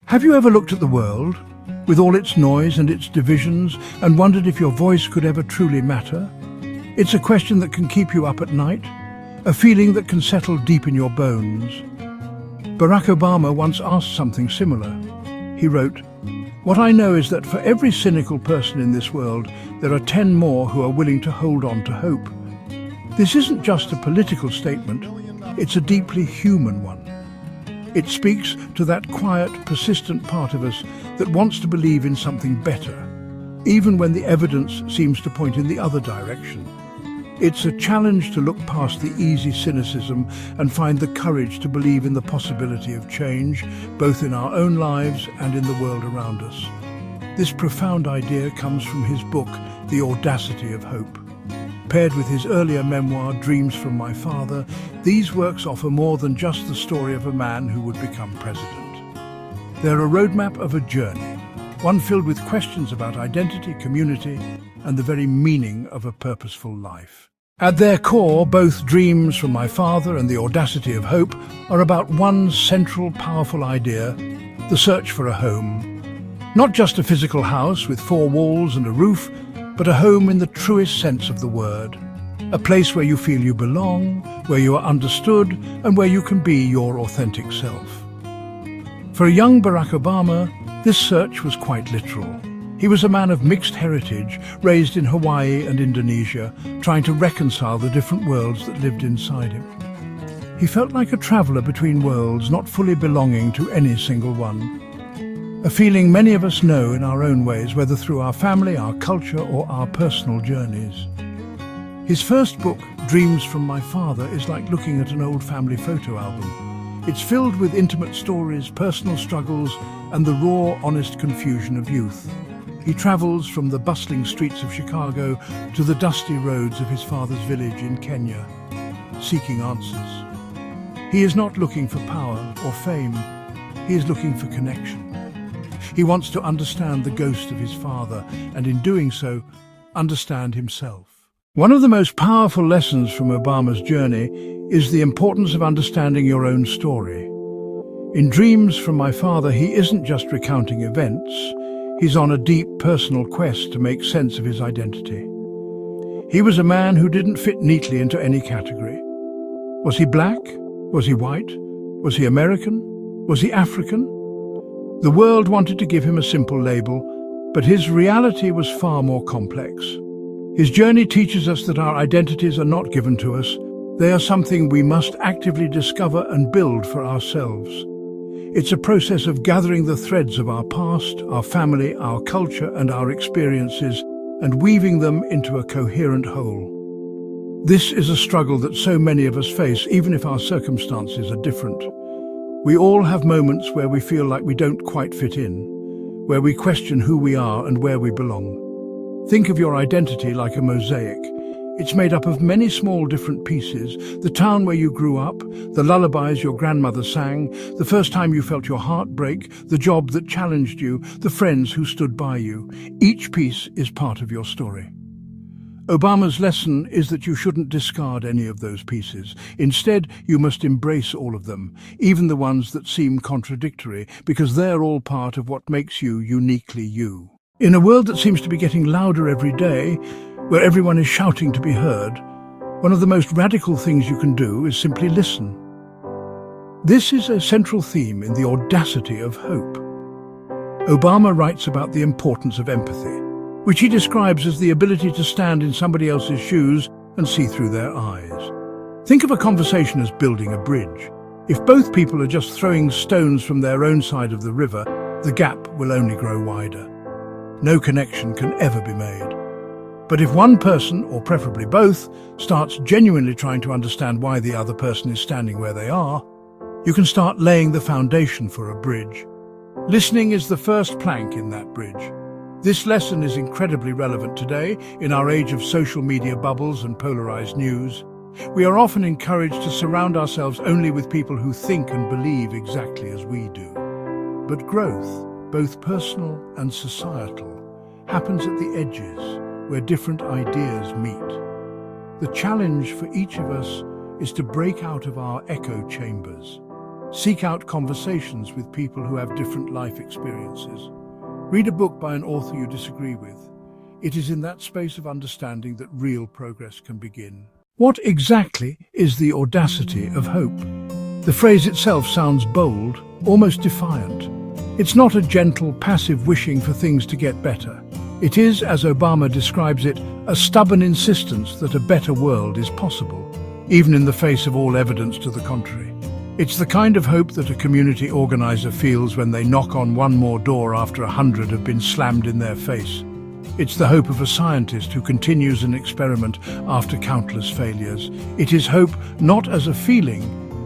Have you ever looked at the world, with all its noise and its divisions, and wondered if your voice could ever truly matter? It's a question that can keep you up at night, a feeling that can settle deep in your bones. Barack Obama once asked something similar. He wrote, "What I know is that for every cynical person in this world, there are 10 more who are willing to hold on to hope." This isn't just a political statement, it's a deeply human one. It speaks to that quiet, persistent part of us that wants to believe in something better, even when the evidence seems to point in the other direction. It's a challenge to look past the easy cynicism and find the courage to believe in the possibility of change, both in our own lives and in the world around us. This profound idea comes from his book, The Audacity of Hope. Paired with his earlier memoir, Dreams from My Father, these works offer more than just the story of a man who would become president. They're a roadmap of a journey, one filled with questions about identity, community, and the very meaning of a purposeful life. At their core, both Dreams from My Father and The Audacity of Hope are about one central, powerful idea: the search for a home. Not just a physical house with 4 walls and a roof, but a home in the truest sense of the word. A place where you feel you belong, where you are understood, and where you can be your authentic self. For a young Barack Obama, this search was quite literal. He was a man of mixed heritage, raised in Hawaii and Indonesia, trying to reconcile the different worlds that lived inside him. He felt like a traveler between worlds, not fully belonging to any single one. A feeling many of us know in our own ways, whether through our family, our culture, or our personal journeys. His first book, Dreams from My Father, is like looking at an old family photo album. It's filled with intimate stories, personal struggles, and the raw, honest confusion of youth. He travels from the bustling streets of Chicago to the dusty roads of his father's village in Kenya, seeking answers. He is not looking for power or fame. He is looking for connection. He wants to understand the ghost of his father, and in doing so, understand himself. One of the most powerful lessons from Obama's journey is the importance of understanding your own story. In Dreams from My Father, he isn't just recounting events. He's on a deep personal quest to make sense of his identity. He was a man who didn't fit neatly into any category. Was he black? Was he white? Was he American? Was he African? The world wanted to give him a simple label, but his reality was far more complex. His journey teaches us that our identities are not given to us. They are something we must actively discover and build for ourselves. It's a process of gathering the threads of our past, our family, our culture, and our experiences, and weaving them into a coherent whole. This is a struggle that so many of us face, even if our circumstances are different. We all have moments where we feel like we don't quite fit in, where we question who we are and where we belong. Think of your identity like a mosaic. It's made up of many small different pieces: the town where you grew up, the lullabies your grandmother sang, the first time you felt your heart break, the job that challenged you, the friends who stood by you. Each piece is part of your story. Obama's lesson is that you shouldn't discard any of those pieces. Instead, you must embrace all of them, even the ones that seem contradictory, because they're all part of what makes you uniquely you. In a world that seems to be getting louder every day, where everyone is shouting to be heard, one of the most radical things you can do is simply listen. This is a central theme in The Audacity of Hope. Obama writes about the importance of empathy, which he describes as the ability to stand in somebody else's shoes and see through their eyes. Think of a conversation as building a bridge. If both people are just throwing stones from their own side of the river, the gap will only grow wider. No connection can ever be made. But if one person, or preferably both, starts genuinely trying to understand why the other person is standing where they are, you can start laying the foundation for a bridge. Listening is the first plank in that bridge. This lesson is incredibly relevant today, in our age of social media bubbles and polarized news. We are often encouraged to surround ourselves only with people who think and believe exactly as we do. But growth, both personal and societal, happens at the edges, where different ideas meet. The challenge for each of us is to break out of our echo chambers, Seek out conversations with people who have different life experiences. Read a book by an author you disagree with. It is in that space of understanding that real progress can begin. What exactly is the audacity of hope? The phrase itself sounds bold, almost defiant. It's not a gentle, passive wishing for things to get better. It is, as Obama describes it, a stubborn insistence that a better world is possible, even in the face of all evidence to the contrary. It's the kind of hope that a community organizer feels when they knock on one more door after 100 have been slammed in their face. It's the hope of a scientist who continues an experiment after countless failures. It is hope not as a feeling,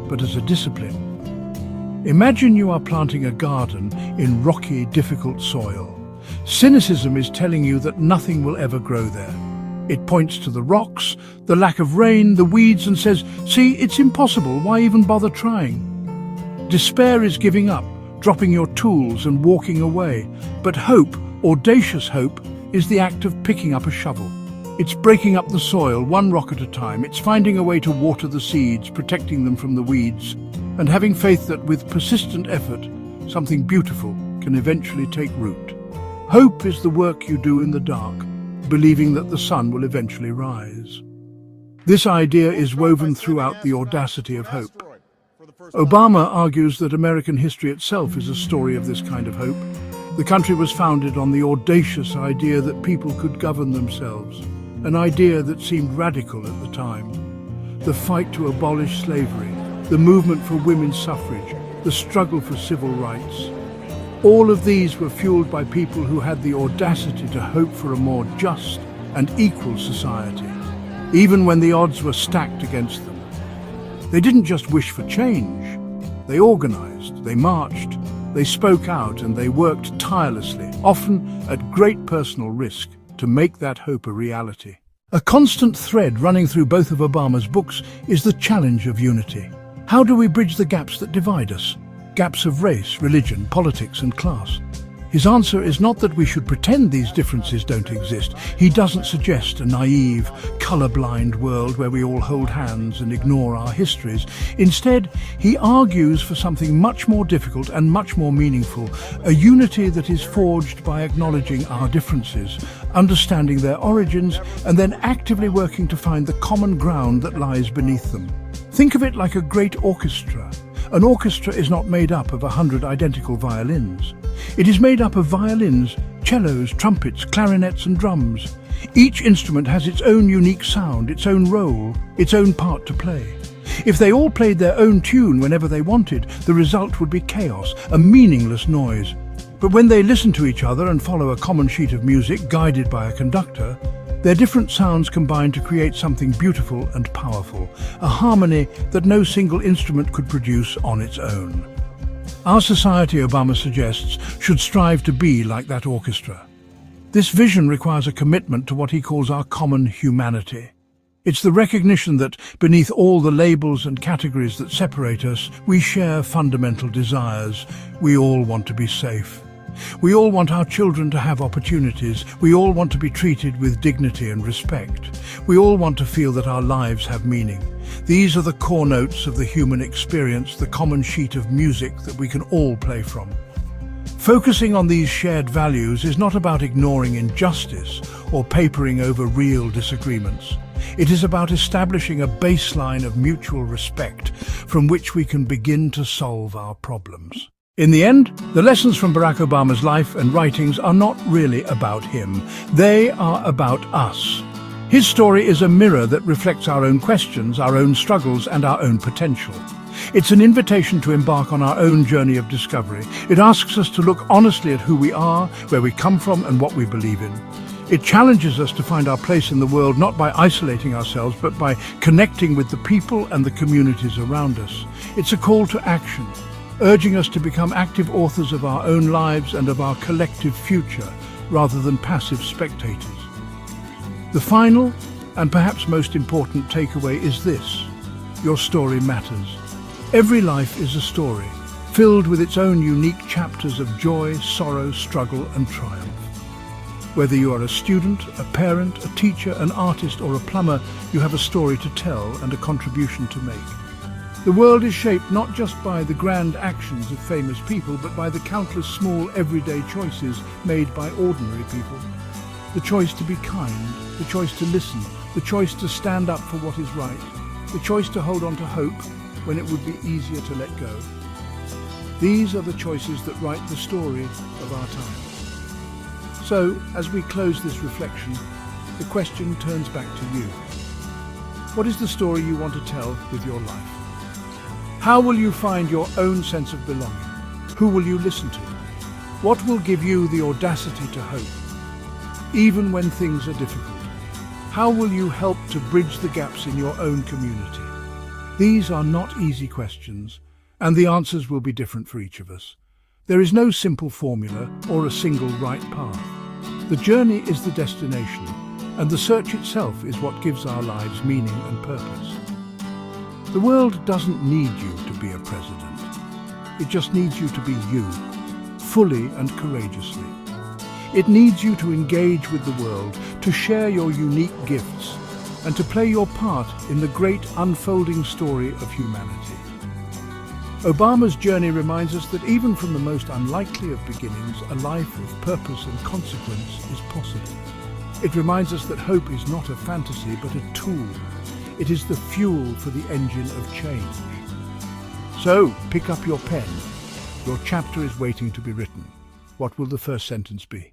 but as a discipline. Imagine you are planting a garden in rocky, difficult soil. Cynicism is telling you that nothing will ever grow there. It points to the rocks, the lack of rain, the weeds, and says, "See, it's impossible, why even bother trying?" Despair is giving up, dropping your tools and walking away. But hope, audacious hope, is the act of picking up a shovel. It's breaking up the soil, one rock at a time. It's finding a way to water the seeds, protecting them from the weeds, and having faith that with persistent effort, something beautiful can eventually take root. Hope is the work you do in the dark, believing that the sun will eventually rise. This idea is woven throughout the audacity of hope. Obama argues that American history itself is a story of this kind of hope. The country was founded on the audacious idea that people could govern themselves, an idea that seemed radical at the time. The fight to abolish slavery, the movement for women's suffrage, the struggle for civil rights. All of these were fueled by people who had the audacity to hope for a more just and equal society, even when the odds were stacked against them. They didn't just wish for change. They organized, they marched, they spoke out, and they worked tirelessly, often at great personal risk, to make that hope a reality. A constant thread running through both of Obama's books is the challenge of unity. How do we bridge the gaps that divide us? Gaps of race, religion, politics, and class. His answer is not that we should pretend these differences don't exist. He doesn't suggest a naive, colorblind world where we all hold hands and ignore our histories. Instead, he argues for something much more difficult and much more meaningful, a unity that is forged by acknowledging our differences, understanding their origins, and then actively working to find the common ground that lies beneath them. Think of it like a great orchestra. An orchestra is not made up of 100 identical violins. It is made up of violins, cellos, trumpets, clarinets, and drums. Each instrument has its own unique sound, its own role, its own part to play. If they all played their own tune whenever they wanted, the result would be chaos, a meaningless noise. But when they listen to each other and follow a common sheet of music guided by a conductor, their different sounds combine to create something beautiful and powerful, a harmony that no single instrument could produce on its own. Our society, Obama suggests, should strive to be like that orchestra. This vision requires a commitment to what he calls our common humanity. It's the recognition that, beneath all the labels and categories that separate us, we share fundamental desires. We all want to be safe. We all want our children to have opportunities. We all want to be treated with dignity and respect. We all want to feel that our lives have meaning. These are the core notes of the human experience, the common sheet of music that we can all play from. Focusing on these shared values is not about ignoring injustice or papering over real disagreements. It is about establishing a baseline of mutual respect from which we can begin to solve our problems. In the end, the lessons from Barack Obama's life and writings are not really about him. They are about us. His story is a mirror that reflects our own questions, our own struggles, and our own potential. It's an invitation to embark on our own journey of discovery. It asks us to look honestly at who we are, where we come from, and what we believe in. It challenges us to find our place in the world not by isolating ourselves, but by connecting with the people and the communities around us. It's a call to action, urging us to become active authors of our own lives and of our collective future, rather than passive spectators. The final, and perhaps most important takeaway is this: your story matters. Every life is a story, filled with its own unique chapters of joy, sorrow, struggle, and triumph. Whether you are a student, a parent, a teacher, an artist, or a plumber, you have a story to tell and a contribution to make. The world is shaped not just by the grand actions of famous people, but by the countless small everyday choices made by ordinary people. The choice to be kind, the choice to listen, the choice to stand up for what is right, the choice to hold on to hope when it would be easier to let go. These are the choices that write the story of our time. So, as we close this reflection, the question turns back to you. What is the story you want to tell with your life? How will you find your own sense of belonging? Who will you listen to? What will give you the audacity to hope, even when things are difficult? How will you help to bridge the gaps in your own community? These are not easy questions, and the answers will be different for each of us. There is no simple formula or a single right path. The journey is the destination, and the search itself is what gives our lives meaning and purpose. The world doesn't need you to be a president. It just needs you to be you, fully and courageously. It needs you to engage with the world, to share your unique gifts, and to play your part in the great unfolding story of humanity. Obama's journey reminds us that even from the most unlikely of beginnings, a life of purpose and consequence is possible. It reminds us that hope is not a fantasy, but a tool. It is the fuel for the engine of change. So, pick up your pen. Your chapter is waiting to be written. What will the first sentence be?